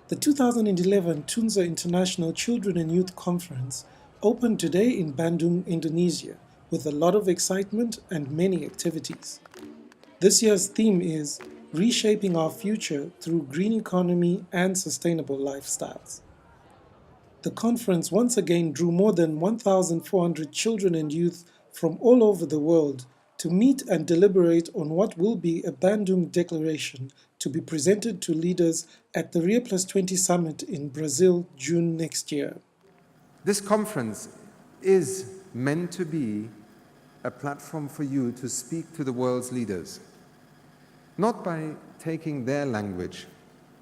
The 2011 Tunza International Children and Youth Conference opened today in Bandung, Indonesia, with a lot of excitement and many activities. This year's theme is Reshaping Our Future Through Green Economy and Sustainable Lifestyles. The conference once again drew more than 1,400 children and youth from all over the world to meet and deliberate on what will be a Bandung Declaration to be presented to leaders at the Rio Plus 20 Summit in Brazil, June next year. This conference is meant to be a platform for you to speak to the world's leaders, not by taking their language,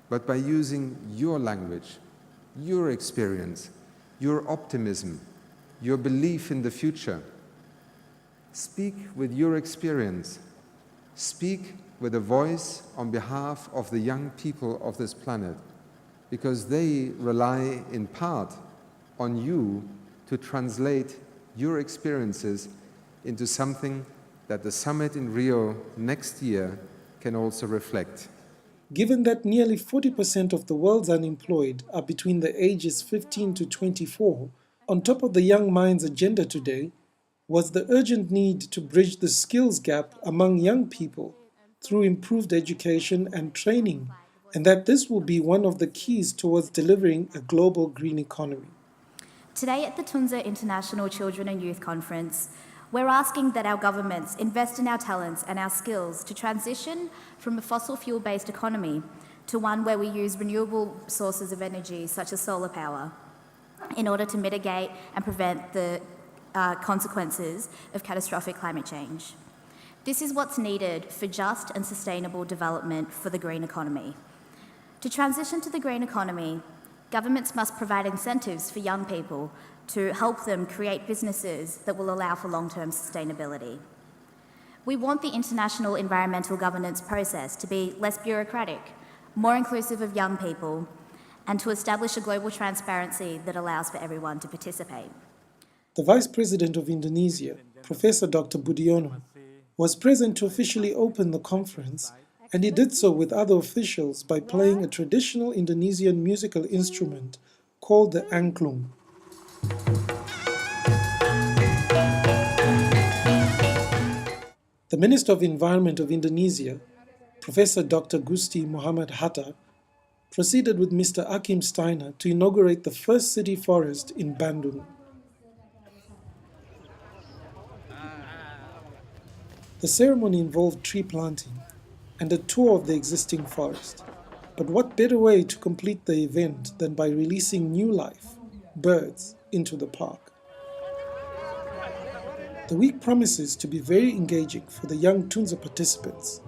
but by using your language, your experience, your optimism, your belief in the future. Speak with your experience. Speak with a voice on behalf of the young people of this planet, because they rely in part on you to translate your experiences into something that the summit in Rio next year can also reflect. Given that nearly 40% of the world's unemployed are between the ages 15 to 24, on top of the young minds agenda today was the urgent need to bridge the skills gap among young people through improved education and training, and that this will be one of the keys towards delivering a global green economy. Today at the Tunza International Children and Youth Conference, we're asking that our governments invest in our talents and our skills to transition from a fossil fuel-based economy to one where we use renewable sources of energy such as solar power in order to mitigate and prevent the consequences of catastrophic climate change. This is what's needed for just and sustainable development for the green economy. To transition to the green economy, governments must provide incentives for young people to help them create businesses that will allow for long-term sustainability. We want the international environmental governance process to be less bureaucratic, more inclusive of young people, and to establish a global transparency that allows for everyone to participate. The Vice President of Indonesia, Professor Dr. Budiono, was present to officially open the conference, and he did so with other officials by playing a traditional Indonesian musical instrument called the angklung. The Minister of Environment of Indonesia, Professor Dr. Gusti Muhammad Hatta, proceeded with Mr. Akim Steiner to inaugurate the first city forest in Bandung. The ceremony involved tree planting and a tour of the existing forest. But what better way to complete the event than by releasing new life, birds, into the park? The week promises to be very engaging for the young Tunza participants,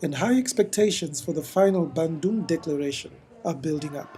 and high expectations for the final Bandung Declaration are building up.